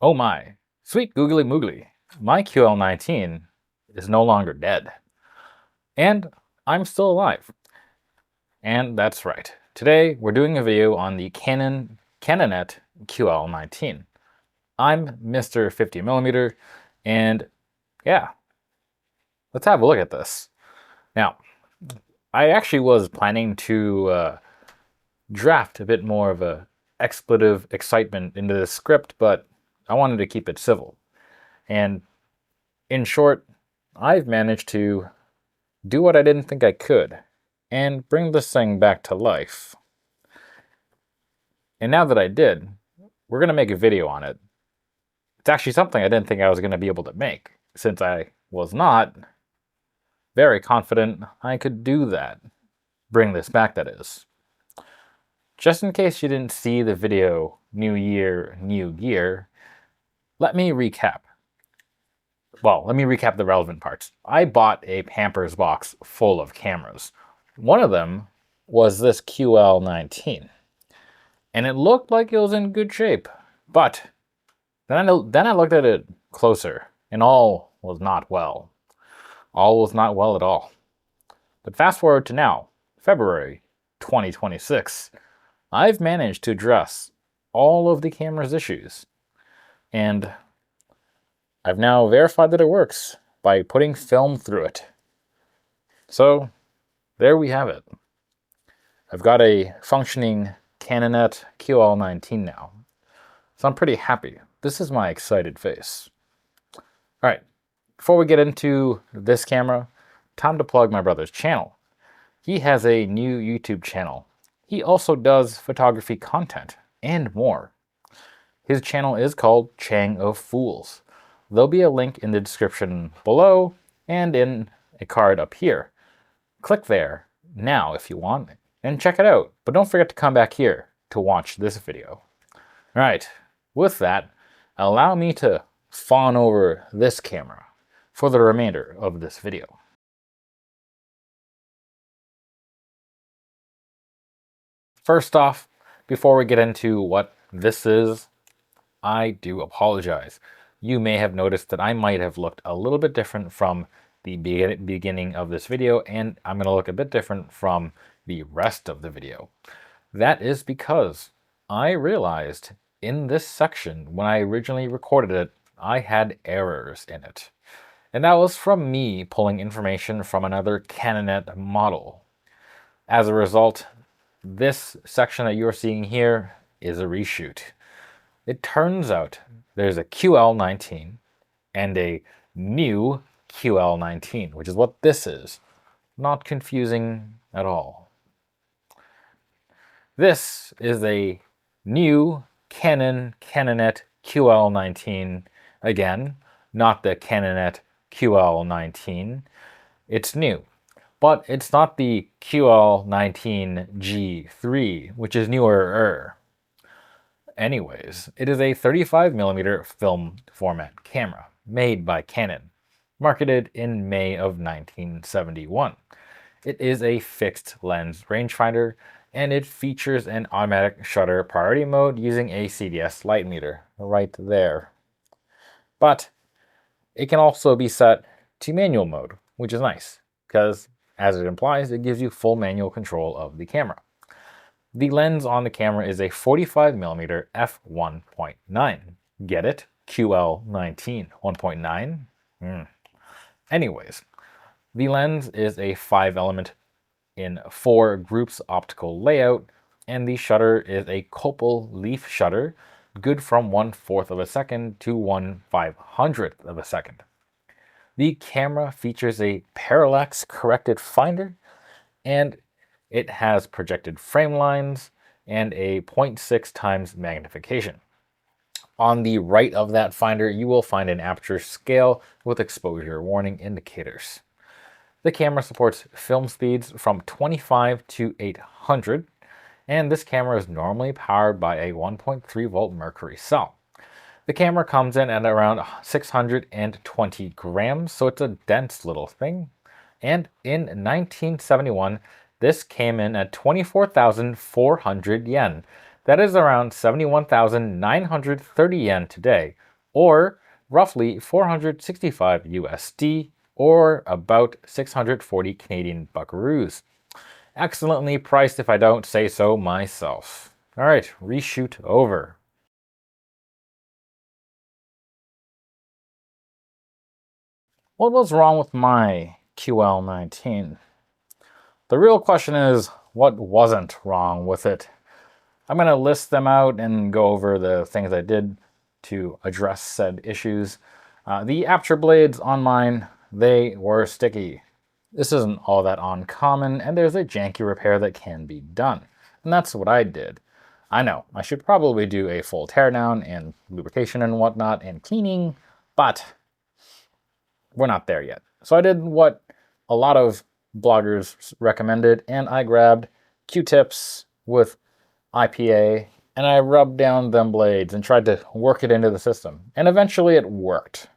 Oh my, sweet googly moogly, my QL19 is no longer dead. And I'm still alive. And that's right. Today we're doing a video on the Canon Cannonet QL19. I'm Mr. 50mm, and yeah, let's have a look at this. Now, I actually was planning to draft a bit more of a expletive excitement into the script, but I wanted to keep it civil. And in short, I've managed to do what I didn't think I could and bring this thing back to life. And now that I did, we're going to make a video on it. It's actually something I didn't think I was going to be able to make, since I was not very confident I could do that. Bring this back, that is. Just in case you didn't see the video New Year, New Gear, let me recap. Well, let me recap the relevant parts. I bought a Pampers box full of cameras. One of them was this QL19. And it looked like it was in good shape. But then I looked at it closer, and all was not well. All was not well at all. But fast forward to now, February 2026. I've managed to address all of the camera's issues. And I've now verified that it works by putting film through it. So there we have it. I've got a functioning Cannonet QL19 now. So I'm pretty happy. This is my excited face. All right, before we get into this camera, time to plug my brother's channel. He has a new YouTube channel. He also does photography content and more. His channel is called Chang of Fools. There'll be a link in the description below and in a card up here. Click there now if you want and check it out. But don't forget to come back here to watch this video. All right, with that, allow me to fawn over this camera for the remainder of this video. First off, before we get into what this is, I do apologize. You may have noticed that I might have looked a little bit different from the beginning of this video, and I'm going to look a bit different from the rest of the video. That is because I realized in this section, when I originally recorded it, I had errors in it. And that was from me pulling information from another Canonet model. As a result, this section that you're seeing here is a reshoot. It turns out there's a QL19 and a new QL19, which is what this is. Not confusing at all. This is a new Canon Cannonet QL19. Again, not the Cannonet QL19. It's new. But it's not the QL19G3, which is newer. Anyways, it is a 35mm film format camera made by Canon, marketed in May of 1971. It is a fixed lens rangefinder, and it features an automatic shutter priority mode using a CDS light meter right there. But it can also be set to manual mode, which is nice, because as it implies, it gives you full manual control of the camera. The lens on the camera is a 45mm f1.9. Get it? QL19 1.9. Anyways, the lens is a 5-element in 4 groups optical layout, and the shutter is a Copal leaf shutter, good from 1/4 of a second to 1/500th of a second. The camera features a parallax corrected finder, and it has projected frame lines and a 0.6 times magnification. On the right of that finder, you will find an aperture scale with exposure warning indicators. The camera supports film speeds from 25 to 800, and this camera is normally powered by a 1.3 volt mercury cell. The camera comes in at around 620 grams, so it's a dense little thing. And in 1971, this came in at 24,400 yen. That is around 71,930 yen today, or roughly 465 USD, or about 640 Canadian buckaroos. Excellently priced if I don't say so myself. Alright, reshoot over. What was wrong with my QL19? The real question is, what wasn't wrong with it? I'm going to list them out and go over the things I did to address said issues. The aperture blades on mine, they were sticky. This isn't all that uncommon, and there's a janky repair that can be done. And that's what I did. I know, I should probably do a full teardown and lubrication and whatnot and cleaning, but we're not there yet. So I did what a lot of bloggers recommended, and I grabbed Q-tips with IPA, and I rubbed down them blades and tried to work it into the system. And eventually it worked.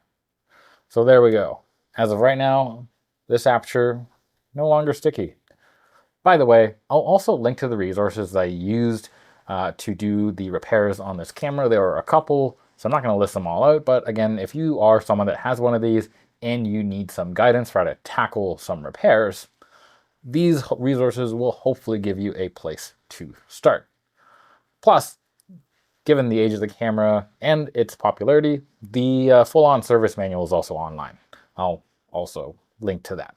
So there we go. As of right now, this aperture no longer sticky. By the way, I'll also link to the resources that I used to do the repairs on this camera. There were a couple, so I'm not going to list them all out. But again, if you are someone that has one of these and you need some guidance for how to tackle some repairs, these resources will hopefully give you a place to start. Plus, given the age of the camera and its popularity, the full-on service manual is also online. I'll also link to that.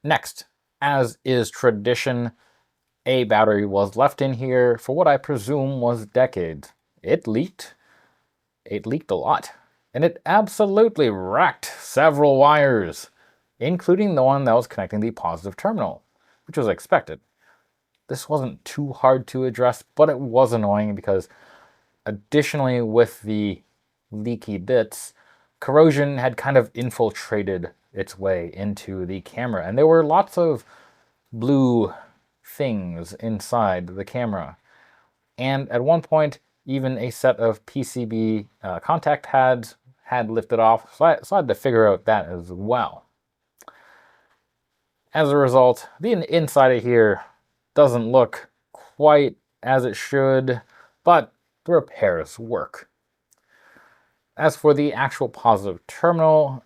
Next, as is tradition, a battery was left in here for what I presume was decades. It leaked. It leaked a lot. And it absolutely wrecked several wires, including the one that was connecting the positive terminal, which was expected. This wasn't too hard to address, but it was annoying because additionally with the leaky bits, corrosion had kind of infiltrated its way into the camera, and there were lots of blue things inside the camera. And at one point, even a set of PCB contact pads had lifted off, so I had to figure out that as well. As a result, the inside of here doesn't look quite as it should, but the repairs work. As for the actual positive terminal,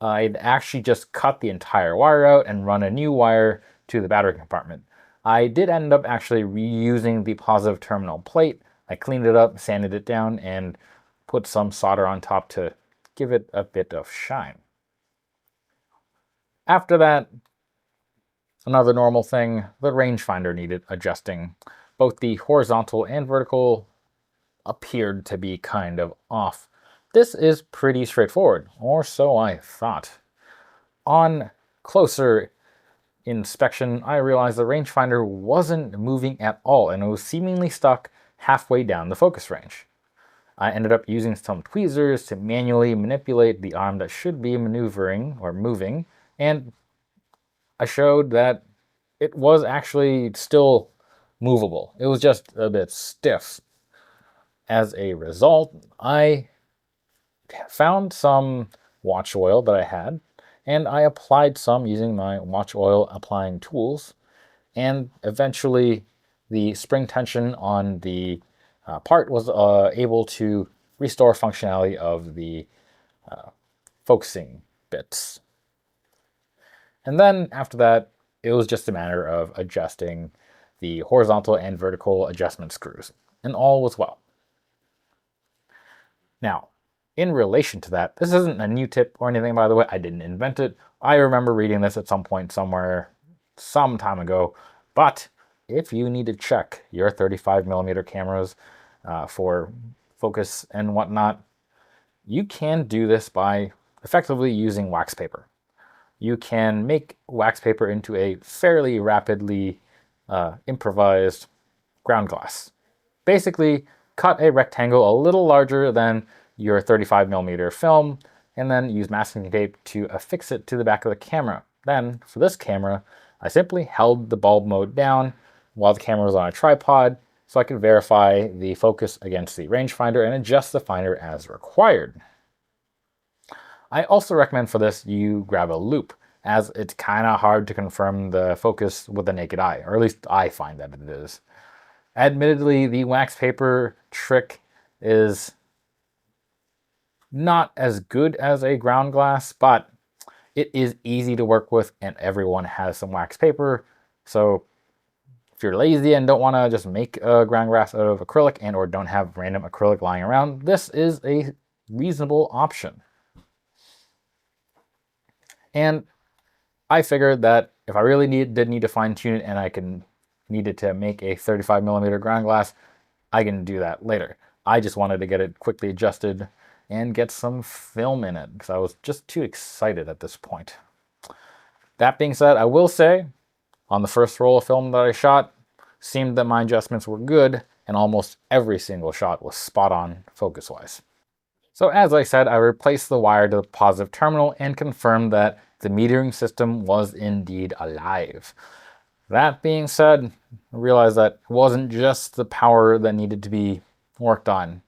I'd actually just cut the entire wire out and run a new wire to the battery compartment. I did end up actually reusing the positive terminal plate. I cleaned it up, sanded it down, and put some solder on top to give it a bit of shine. After that, another normal thing, the rangefinder needed adjusting. Both the horizontal and vertical appeared to be kind of off. This is pretty straightforward, or so I thought. On closer inspection, I realized the rangefinder wasn't moving at all, and it was seemingly stuck halfway down the focus range. I ended up using some tweezers to manually manipulate the arm that should be maneuvering or moving, and I showed that it was actually still movable. It was just a bit stiff. As a result, I found some watch oil that I had, and I applied some using my watch oil applying tools, and eventually the spring tension on the part was able to restore functionality of the focusing bits. And then after that, it was just a matter of adjusting the horizontal and vertical adjustment screws, and all was well. Now, in relation to that, this isn't a new tip or anything, by the way. I didn't invent it. I remember reading this at some point somewhere some time ago. But if you need to check your 35mm cameras for focus and whatnot, you can do this by effectively using wax paper. You can make wax paper into a fairly rapidly improvised ground glass. Basically, cut a rectangle a little larger than your 35mm film, and then use masking tape to affix it to the back of the camera. Then, for this camera, I simply held the bulb mode down while the camera was on a tripod, so I could verify the focus against the rangefinder and adjust the finder as required. I also recommend for this you grab a loupe, as it's kind of hard to confirm the focus with the naked eye, or at least I find that it is. Admittedly, the wax paper trick is not as good as a ground glass, but it is easy to work with and everyone has some wax paper. So if you're lazy and don't want to just make a ground glass out of acrylic and or don't have random acrylic lying around, this is a reasonable option. And I figured that if I really did need to fine tune it and I needed to make a 35mm ground glass, I can do that later. I just wanted to get it quickly adjusted and get some film in it because I was just too excited at this point. That being said, I will say on the first roll of film that I shot, seemed that my adjustments were good and almost every single shot was spot on focus-wise. So as I said, I replaced the wire to the positive terminal and confirmed that the metering system was indeed alive. That being said, I realized that it wasn't just the power that needed to be worked on.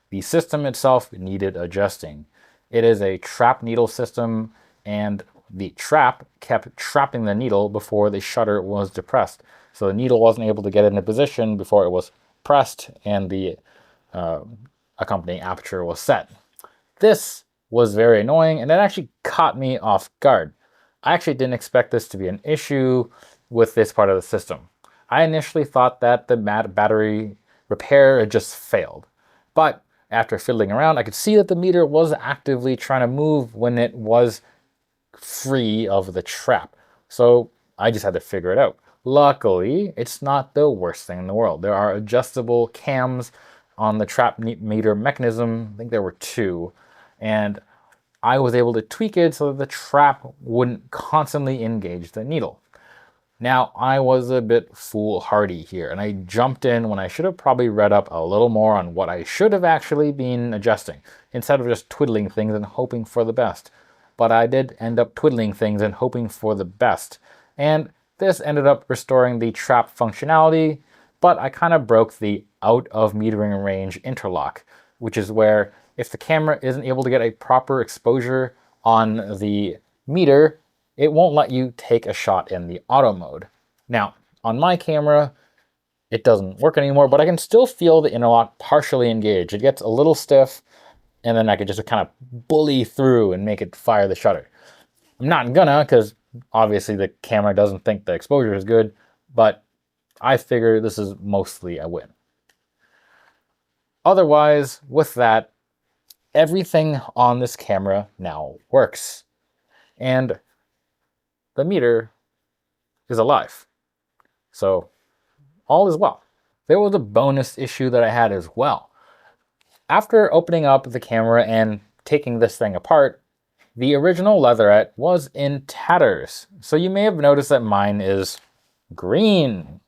The system itself needed adjusting. It is a trap needle system, and the trap kept trapping the needle before the shutter was depressed. So the needle wasn't able to get into position before it was pressed and the accompanying aperture was set. This was very annoying and it actually caught me off guard. I actually didn't expect this to be an issue with this part of the system. I initially thought that the battery repair had just failed, but after fiddling around, I could see that the meter was actively trying to move when it was free of the trap. So I just had to figure it out. Luckily, it's not the worst thing in the world. There are adjustable cams on the trap meter mechanism. I think there were 2. And I was able to tweak it so that the trap wouldn't constantly engage the needle. Now, I was a bit foolhardy here, and I jumped in when I should have probably read up a little more on what I should have actually been adjusting, instead of just twiddling things and hoping for the best. But I did end up twiddling things and hoping for the best. And this ended up restoring the trap functionality, but I kind of broke the out of metering range interlock, which is where if the camera isn't able to get a proper exposure on the meter, it won't let you take a shot in the auto mode. Now, on my camera, it doesn't work anymore, but I can still feel the interlock partially engaged. It gets a little stiff, and then I could just kind of bully through and make it fire the shutter. I'm not gonna, because obviously the camera doesn't think the exposure is good, but I figure this is mostly a win. Otherwise, with that, everything on this camera now works. And the meter is alive. So all is well. There was a bonus issue that I had as well. After opening up the camera and taking this thing apart, the original leatherette was in tatters. So you may have noticed that mine is green.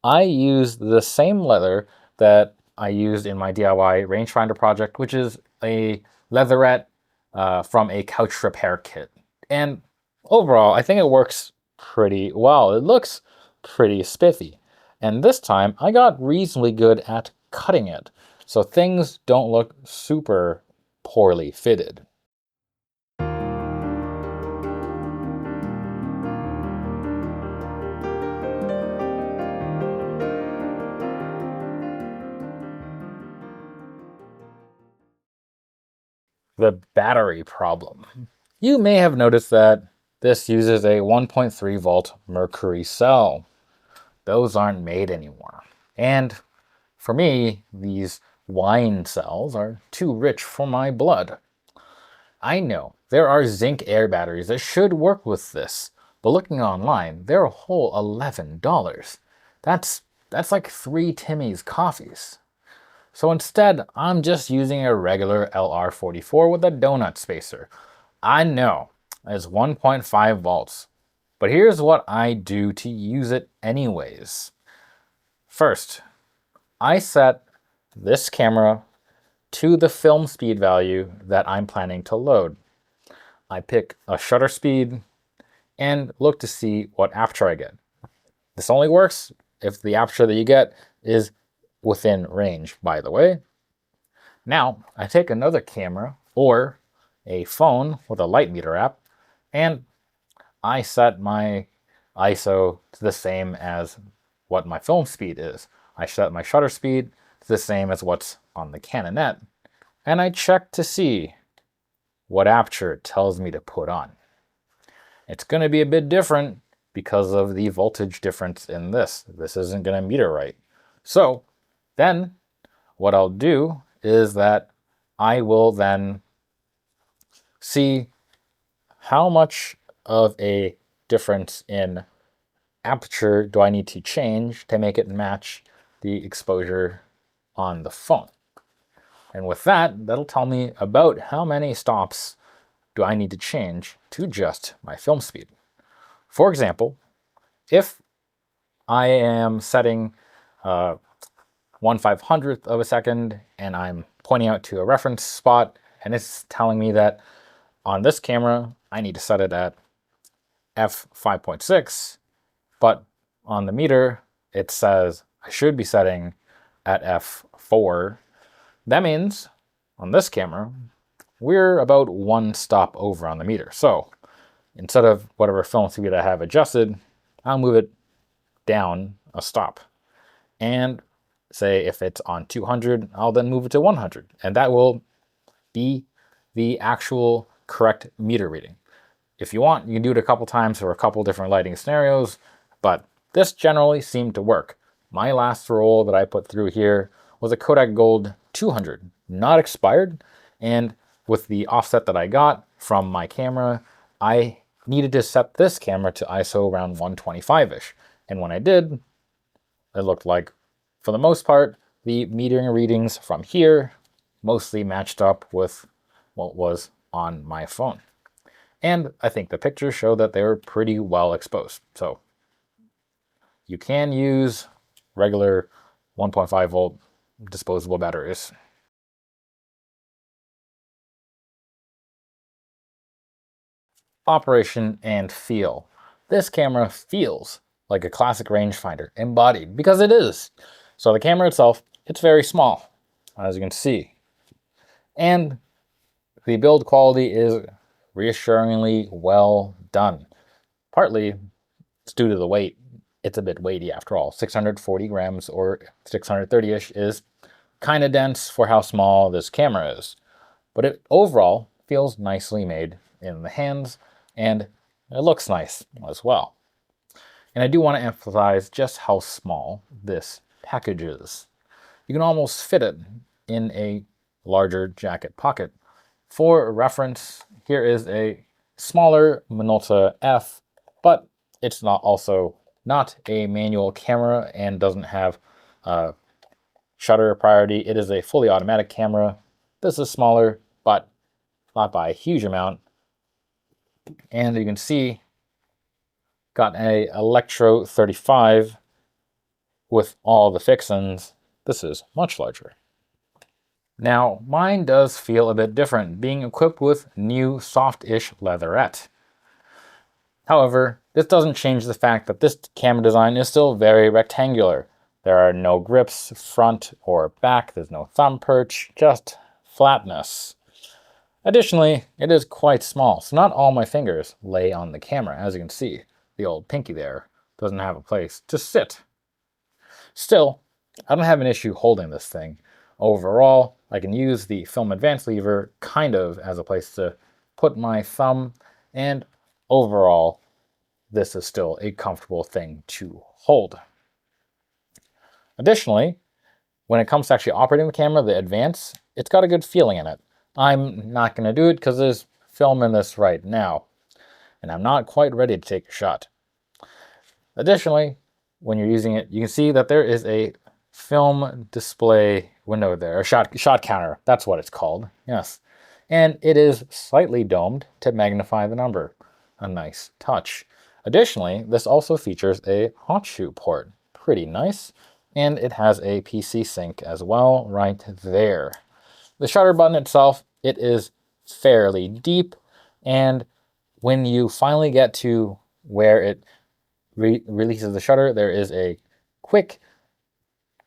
I used the same leather that I used in my DIY rangefinder project, which is a leatherette from a couch repair kit. And overall, I think it works pretty well. It looks pretty spiffy. And this time, I got reasonably good at cutting it, so things don't look super poorly fitted. The battery problem. You may have noticed that this uses a 1.3 volt mercury cell. Those aren't made anymore. And for me, these wine cells are too rich for my blood. I know there are zinc air batteries that should work with this, but looking online, they're a whole $11. That's like 3 Timmy's coffees. So instead, I'm just using a regular LR44 with a donut spacer. I know it's 1.5 volts, but here's what I do to use it anyways. First, I set this camera to the film speed value that I'm planning to load. I pick a shutter speed and look to see what aperture I get. This only works if the aperture that you get is within range, by the way. Now, I take another camera or a phone with a light meter app, and I set my ISO to the same as what my film speed is. I set my shutter speed the same as what's on the Canonet, and I check to see what aperture it tells me to put on. It's going to be a bit different because of the voltage difference in this. This isn't going to meter right. So then what I'll do is that I will then see how much of a difference in aperture do I need to change to make it match the exposure on the phone. And with that, that'll tell me about how many stops do I need to change to adjust my film speed. For example, if I am setting 1/500th of a second and I'm pointing out to a reference spot and it's telling me that on this camera I need to set it at f5.6, but on the meter it says I should be setting at f4, that means on this camera we're about 1 stop over on the meter. So instead of whatever film speed I have adjusted, I'll move it down a stop. And say if it's on 200, I'll then move it to 100. And that will be the actual correct meter reading. If you want, you can do it a couple times for a couple different lighting scenarios, but this generally seemed to work. My last roll that I put through here was a Kodak Gold 200, not expired, and with the offset that I got from my camera, I needed to set this camera to ISO around 125-ish. And when I did, it looked like, for the most part, the metering readings from here mostly matched up with what was on my phone. And I think the pictures show that they were pretty well exposed. So you can use regular 1.5 volt disposable batteries. Operation and feel. This camera feels like a classic rangefinder embodied, because it is. So the camera itself, it's very small, as you can see. And the build quality is reassuringly well done. Partly it's due to the weight. It's a bit weighty after all. 640 grams or 630-ish is kind of dense for how small this camera is. But it overall feels nicely made in the hands, and it looks nice as well. And I do want to emphasize just how small this package is. You can almost fit it in a larger jacket pocket. For reference, here is a smaller Minolta F, but it's not a manual camera and doesn't have shutter priority. It is a fully automatic camera. This is smaller, but not by a huge amount. And you can see, got a Electro 35 with all the fixins. This is much larger. Now, mine does feel a bit different, being equipped with new soft-ish leatherette. However, this doesn't change the fact that this camera design is still very rectangular. There are no grips, front or back, there's no thumb perch, just flatness. Additionally, it is quite small, so not all my fingers lay on the camera. As you can see, the old pinky there doesn't have a place to sit. Still, I don't have an issue holding this thing. Overall, I can use the film advance lever kind of as a place to put my thumb, and overall, this is still a comfortable thing to hold. Additionally, when it comes to actually operating the camera, the advance, it's got a good feeling in it. I'm not going to do it because there's film in this right now, and I'm not quite ready to take a shot. Additionally, when you're using it, you can see that there is a film display window there, a shot counter, that's what it's called, yes. And it is slightly domed to magnify the number, a nice touch. Additionally, this also features a hot shoe port, pretty nice, and it has a PC sync as well right there. The shutter button itself, it is fairly deep, and when you finally get to where it releases the shutter, there is a quick,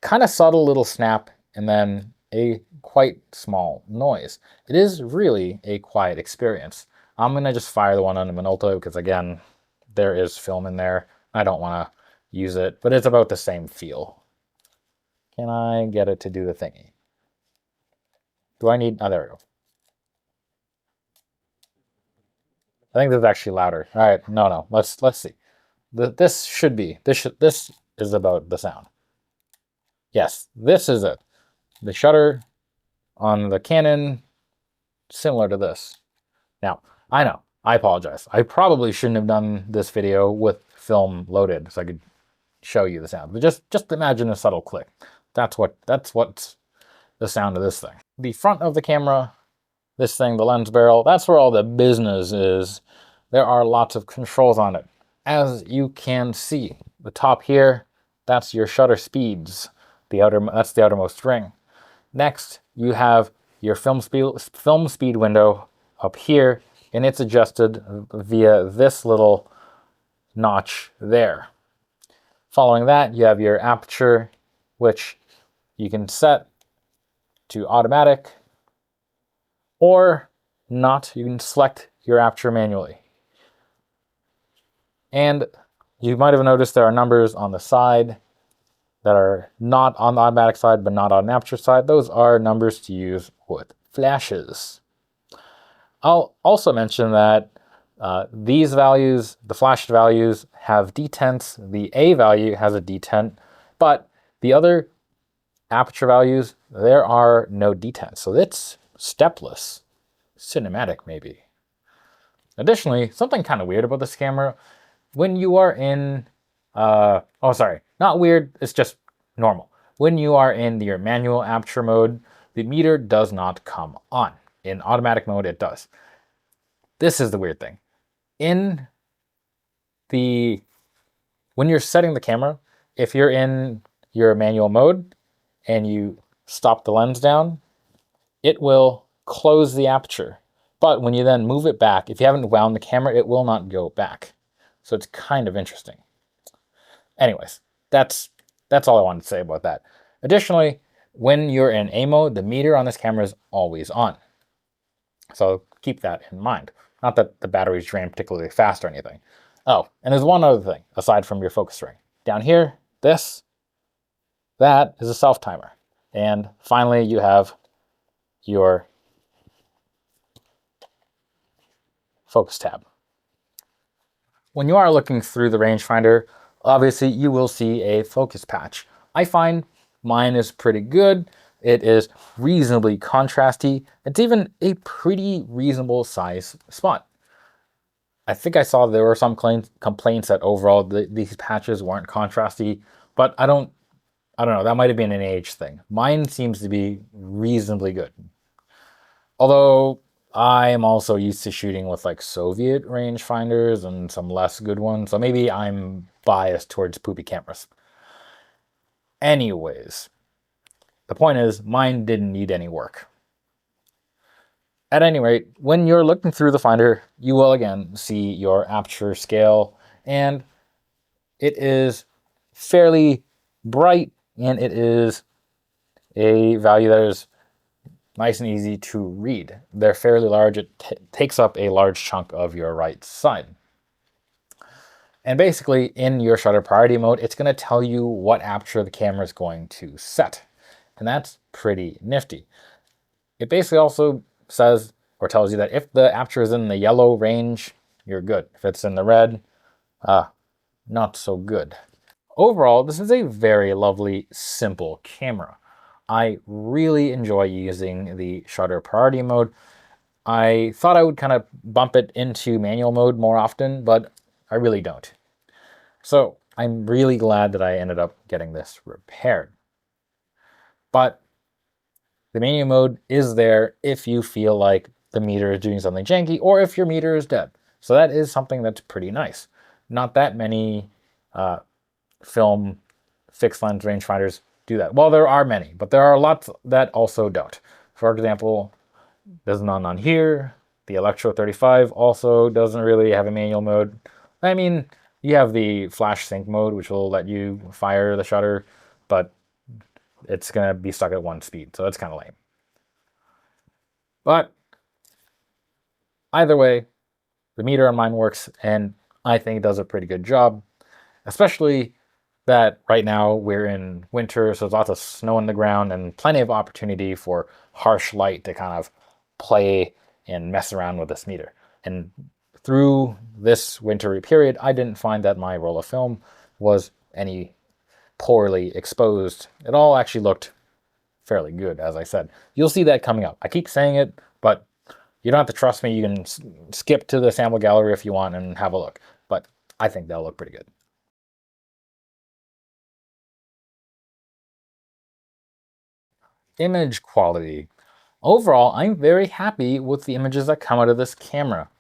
kind of subtle little snap, and then a quite small noise. It is really a quiet experience. I'm going to just fire the one on the Minolta because, again, there is film in there. I don't want to use it, but it's about the same feel. Can I get it to do the thingy? Do I need... Oh, there we go. I think this is actually louder. All right, no. Let's see. This is about the sound. Yes, this is it. The shutter on the Canon, similar to this. Now, I know, I apologize. I probably shouldn't have done this video with film loaded so I could show you the sound. But just imagine a subtle click. That's what's the sound of this thing. The front of the camera, this thing, the lens barrel, that's where all the business is. There are lots of controls on it. As you can see, the top here, that's your shutter speeds. That's the outermost ring. Next, you have your film speed window up here, and it's adjusted via this little notch there. Following that, you have your aperture, which you can set to automatic or not. You can select your aperture manually. And you might have noticed there are numbers on the side that are not on the automatic side, but not on the aperture side. Those are numbers to use with flashes. I'll also mention that these values, the flash values, have detents. The A value has a detent, but the other aperture values, there are no detents. So it's stepless, cinematic maybe. Additionally, something kind of weird about this camera, when you are in, not weird, it's just normal. When you are in your manual aperture mode, the meter does not come on. In automatic mode, it does. This is the weird thing. When you're setting the camera, if you're in your manual mode and you stop the lens down, it will close the aperture. But when you then move it back, if you haven't wound the camera, it will not go back. So it's kind of interesting. Anyways, that's all I wanted to say about that. Additionally, when you're in A mode, the meter on this camera is always on. So keep that in mind. Not that the batteries drain particularly fast or anything. Oh, and there's one other thing, aside from your focus ring. Down here, that is a self-timer. And finally, you have your focus tab. When you are looking through the rangefinder, obviously you will see a focus patch. I find mine is pretty good. It is reasonably contrasty. It's even a pretty reasonable size spot. I think I saw there were some complaints that overall these patches weren't contrasty, but I don't know, that might have been an age thing. Mine seems to be reasonably good. Although I am also used to shooting with like Soviet rangefinders and some less good ones, so maybe I'm biased towards poopy cameras. Anyways, the point is, mine didn't need any work. At any rate, when you're looking through the finder, you will again see your aperture scale, and it is fairly bright, and it is a value that is nice and easy to read. They're fairly large. It takes up a large chunk of your right side. And basically, in your shutter priority mode, it's going to tell you what aperture the camera is going to set. And that's pretty nifty. It basically also says or tells you that if the aperture is in the yellow range, you're good. If it's in the red, not so good. Overall, this is a very lovely, simple camera. I really enjoy using the shutter priority mode. I thought I would kind of bump it into manual mode more often, but I really don't. So I'm really glad that I ended up getting this repaired. But the manual mode is there if you feel like the meter is doing something janky or if your meter is dead. So that is something that's pretty nice. Not that many film fixed lens rangefinders do that. Well, there are many, but there are lots that also don't. For example, there's none on here. The Electro 35 also doesn't really have a manual mode. I mean, you have the flash sync mode, which will let you fire the shutter, but it's going to be stuck at one speed, so that's kind of lame. But either way, the meter on mine works, and I think it does a pretty good job, especially that right now we're in winter, so there's lots of snow on the ground and plenty of opportunity for harsh light to kind of play and mess around with this meter. And through this wintry period, I didn't find that my roll of film was any poorly exposed. It all actually looked fairly good, as I said. You'll see that coming up. I keep saying it, but you don't have to trust me. You can skip to the sample gallery if you want and have a look. But I think that'll look pretty good. Image quality. Overall, I'm very happy with the images that come out of this camera.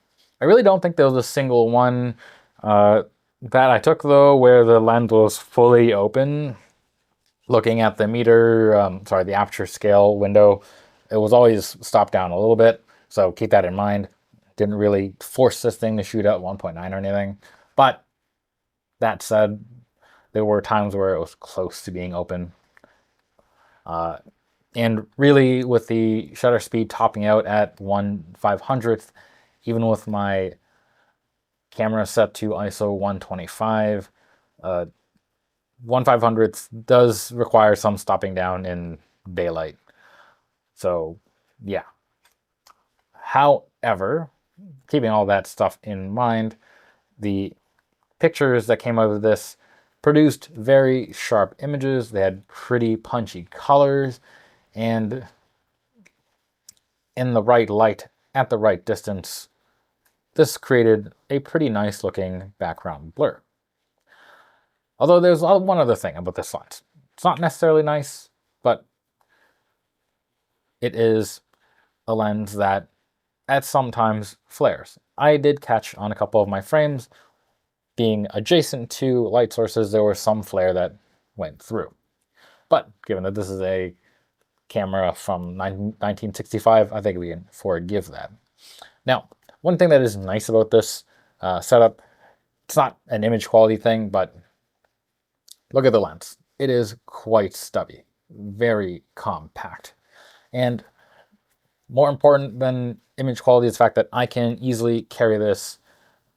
I really don't think there was a single one that I took, though, where the lens was fully open. Looking at the meter, the aperture scale window, it was always stopped down a little bit. So keep that in mind. Didn't really force this thing to shoot at 1.9 or anything. But that said, there were times where it was close to being open. And really, with the shutter speed topping out at 1/500th, even with my camera set to ISO 125, 1/500th does require some stopping down in daylight. So, yeah. However, keeping all that stuff in mind, the pictures that came out of this produced very sharp images. They had pretty punchy colors, and in the right light at the right distance, this created a pretty nice looking background blur. Although there's one other thing about this lens. It's not necessarily nice, but it is a lens that at some times flares. I did catch on a couple of my frames, being adjacent to light sources, there was some flare that went through. But given that this is a camera from 1965, I think we can forgive that. Now, one thing that is nice about this setup, it's not an image quality thing, but look at the lens. It is quite stubby, very compact. And more important than image quality is the fact that I can easily carry this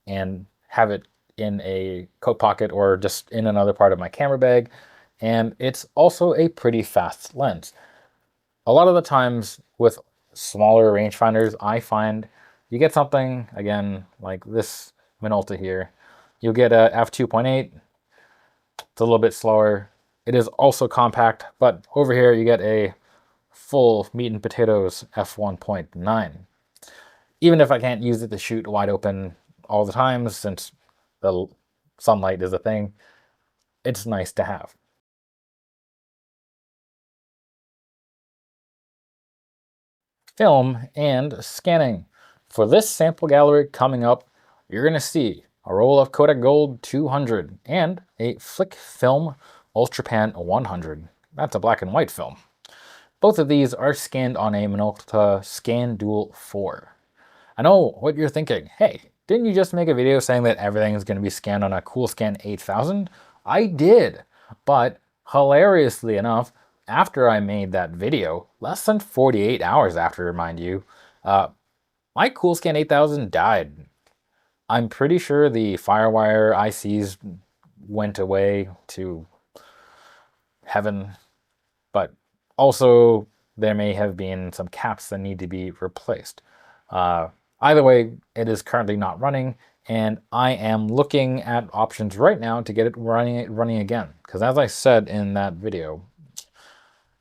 and have it in a coat pocket or just in another part of my camera bag. And it's also a pretty fast lens. A lot of the times with smaller rangefinders, I find you get something, again, like this Minolta here. You'll get a f2.8. It's a little bit slower. It is also compact, but over here you get a full meat and potatoes f1.9. Even if I can't use it to shoot wide open all the time, since the sunlight is a thing, it's nice to have. Film and scanning. For this sample gallery coming up, you're going to see a roll of Kodak Gold 200 and a Flic film UltraPan 100. That's a black and white film. Both of these are scanned on a Minolta Scan Dual 4. I know what you're thinking. Hey, didn't you just make a video saying that everything is going to be scanned on a Coolscan 8000? I did, but hilariously enough, after I made that video, less than 48 hours after, mind you, my Coolscan 8000 died. I'm pretty sure the Firewire ICs went away to heaven, but also there may have been some caps that need to be replaced. Either way, it is currently not running, and I am looking at options right now to get it running again. Because as I said in that video,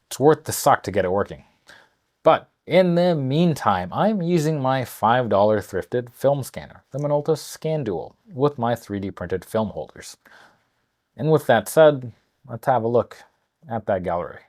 it's worth the suck to get it working. But in the meantime, I'm using my $5 thrifted film scanner, the Minolta Scan Dual, with my 3D printed film holders. And with that said, let's have a look at that gallery.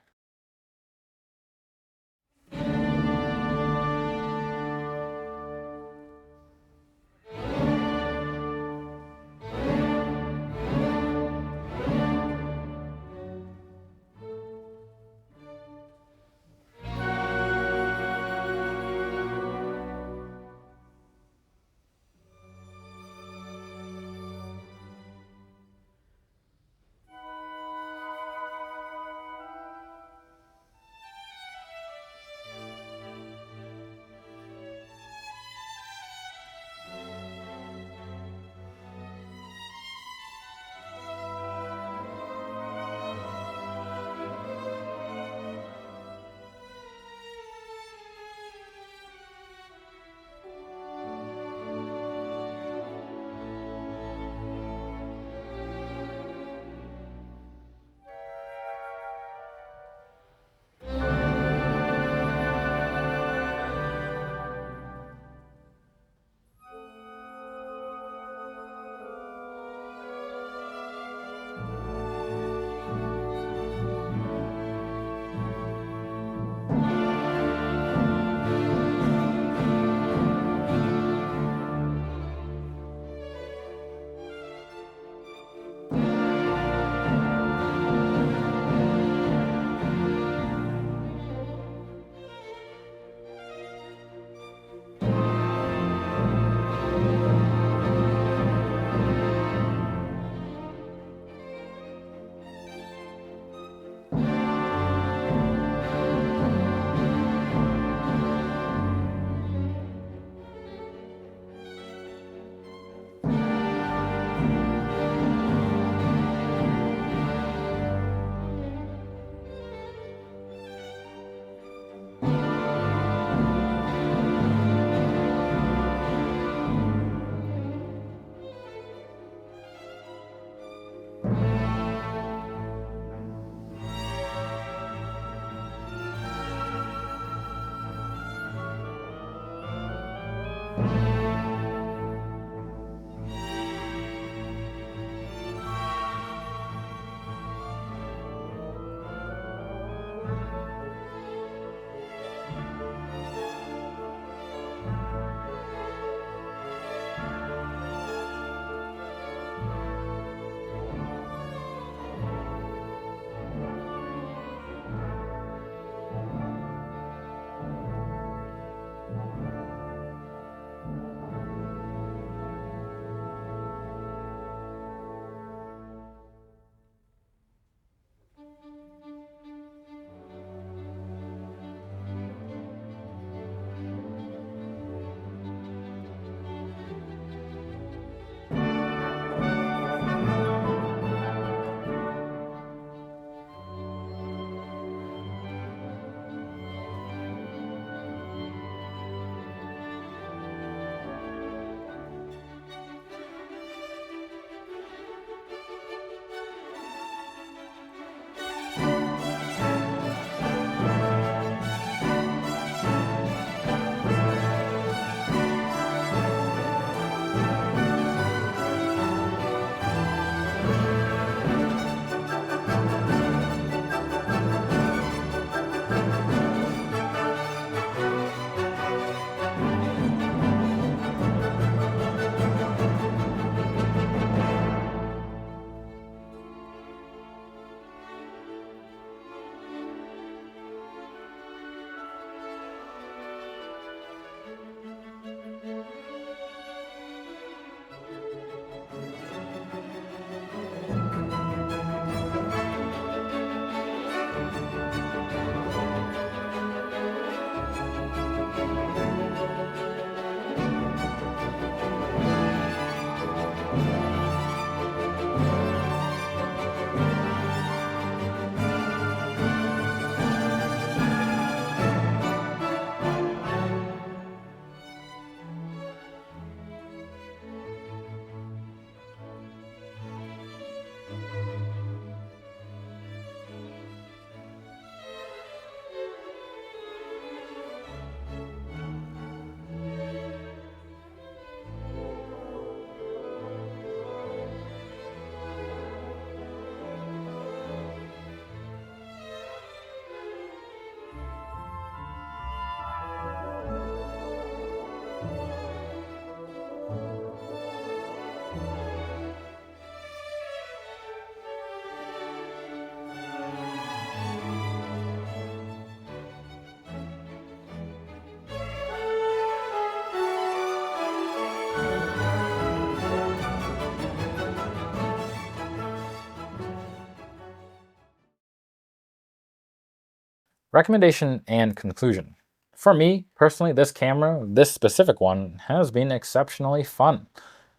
Recommendation and conclusion. For me, personally, this camera, this specific one, has been exceptionally fun.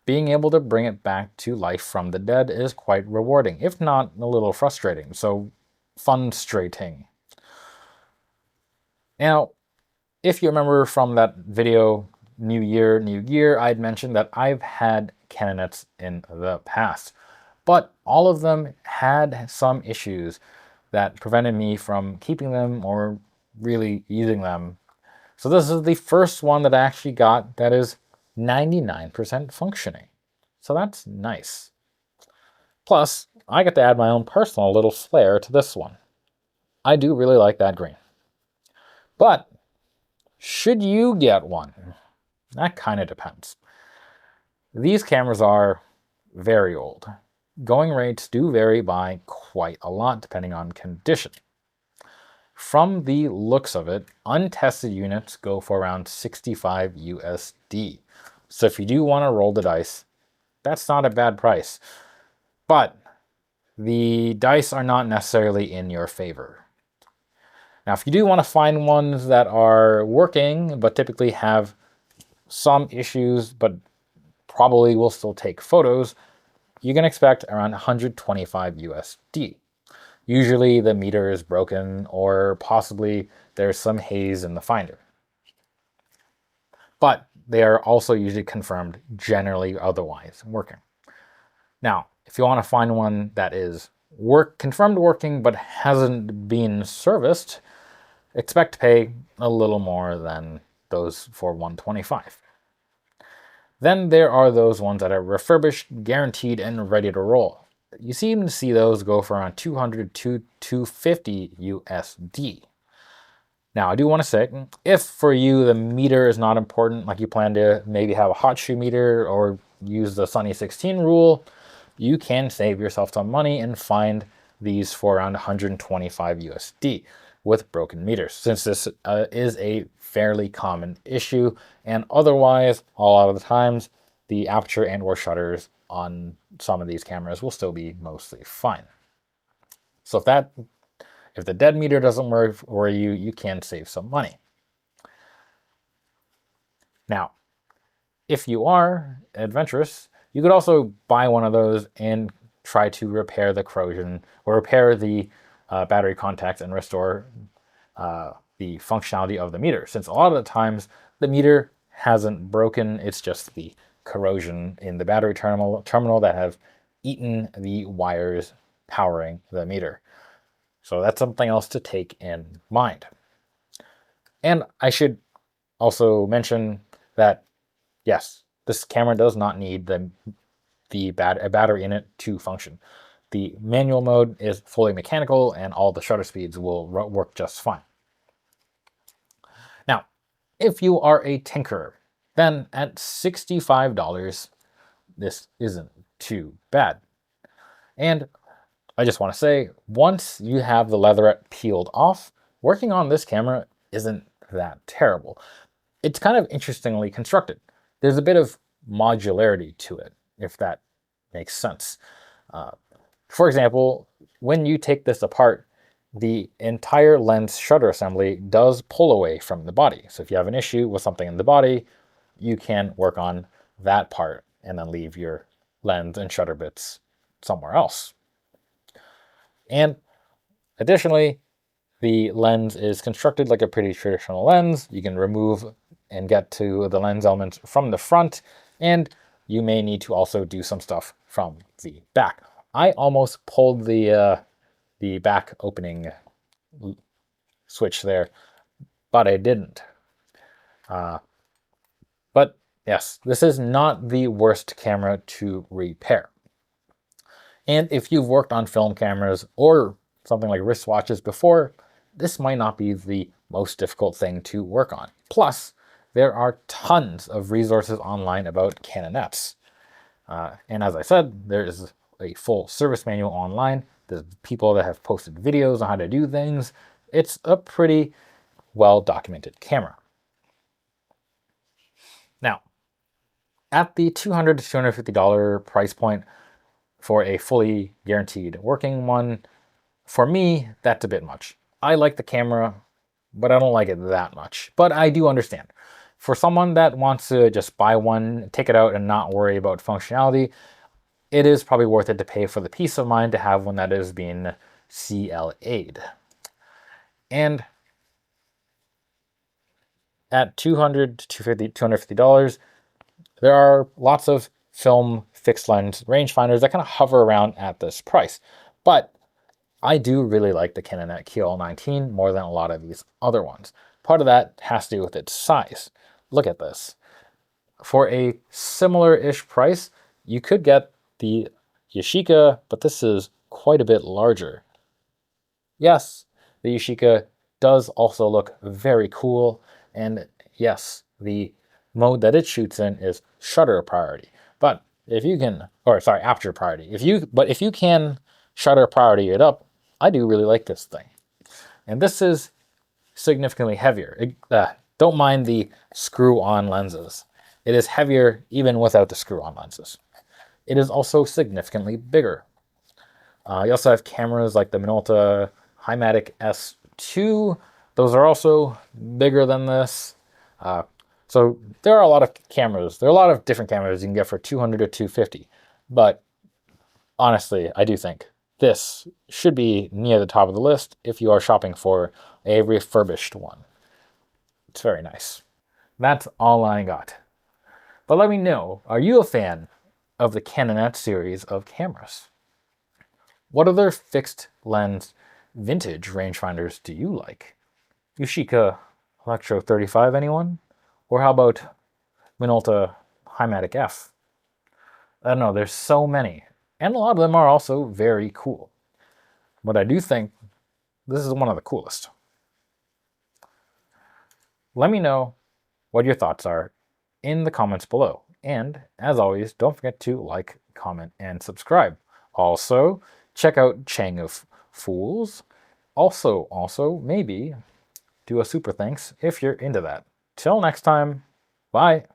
Being able to bring it back to life from the dead is quite rewarding, if not a little frustrating, so fun-strating. Now, if you remember from that video, New Year, I'd mentioned that I've had Canonets in the past, but all of them had some issues that prevented me from keeping them or really using them. So this is the first one that I actually got that is 99% functioning. So that's nice. Plus, I get to add my own personal little flair to this one. I do really like that green. But should you get one? That kind of depends. These cameras are very old. Going rates do vary by quite a lot depending on condition. From the looks of it, untested units go for around 65 USD. So if you do want to roll the dice, that's not a bad price. But the dice are not necessarily in your favor. Now, if you do want to find ones that are working, but typically have some issues, but probably will still take photos, you can expect around 125 USD. Usually the meter is broken or possibly there's some haze in the finder. But they are also usually confirmed generally otherwise working. Now, if you want to find one that is confirmed working but hasn't been serviced, expect to pay a little more than those for 125. Then there are those ones that are refurbished, guaranteed, and ready to roll. You seem to see those go for around 200 to 250 USD. Now, I do want to say, if for you the meter is not important, like you plan to maybe have a hot shoe meter or use the Sunny 16 rule, you can save yourself some money and find these for around 125 USD with broken meters, since this is a fairly common issue, and otherwise, a lot of the times, the aperture and or shutters on some of these cameras will still be mostly fine. So if the dead meter doesn't work for you, you can save some money. Now, if you are adventurous, you could also buy one of those and try to repair the corrosion or repair the battery contacts and restore the functionality of the meter, since a lot of the times the meter hasn't broken, it's just the corrosion in the battery terminal that have eaten the wires powering the meter. So that's something else to take in mind. And I should also mention that, yes, this camera does not need a battery in it to function. The manual mode is fully mechanical and all the shutter speeds will work just fine. Now, if you are a tinkerer, then at $65, this isn't too bad. And I just want to say, once you have the leatherette peeled off, working on this camera isn't that terrible. It's kind of interestingly constructed. There's a bit of modularity to it, if that makes sense. For example, when you take this apart, the entire lens shutter assembly does pull away from the body. So if you have an issue with something in the body, you can work on that part and then leave your lens and shutter bits somewhere else. And additionally, the lens is constructed like a pretty traditional lens. You can remove and get to the lens elements from the front, and you may need to also do some stuff from the back. I almost pulled the back opening switch there, but I didn't. But yes, this is not the worst camera to repair. And if you've worked on film cameras or something like wristwatches before, this might not be the most difficult thing to work on. Plus, there are tons of resources online about Canonets. And as I said, there is a full service manual online. There's people that have posted videos on how to do things. It's a pretty well-documented camera. Now, at the $200 to $250 price point for a fully guaranteed working one, for me, that's a bit much. I like the camera. but I don't like it that much. But I do understand. For someone that wants to just buy one, take it out, and not worry about functionality, it is probably worth it to pay for the peace of mind to have one that is being CLA'd. And at $200 to $250, there are lots of film fixed lens rangefinders that kind of hover around at this price. But I do really like the Cannonet QL19 more than a lot of these other ones. Part of that has to do with its size. Look at this. For a similar-ish price, you could get the Yashica, but this is quite a bit larger. Yes, the Yashica does also look very cool, and yes, the mode that it shoots in is shutter priority. But if you can, or sorry, aperture priority. If you can shutter priority it up, I do really like this thing. And this is significantly heavier. Don't mind the screw-on lenses. It is heavier even without the screw-on lenses. It is also significantly bigger. You also have cameras like the Minolta Hymatic S2. Those are also bigger than this. So there are a lot of cameras. There are a lot of different cameras you can get for $200 to $250. But honestly, I do think this should be near the top of the list if you are shopping for a refurbished one. It's very nice. That's all I got. But let me know, are you a fan of the Canonet series of cameras? What other fixed lens vintage rangefinders do you like? Yashica Electro 35, anyone? Or how about Minolta Hymatic F? I don't know, there's so many. And a lot of them are also very cool. But I do think this is one of the coolest. Let me know what your thoughts are in the comments below. And as always, don't forget to like, comment, and subscribe. Also, check out Chang of Fools. Also, maybe do a super thanks if you're into that. Till next time, bye.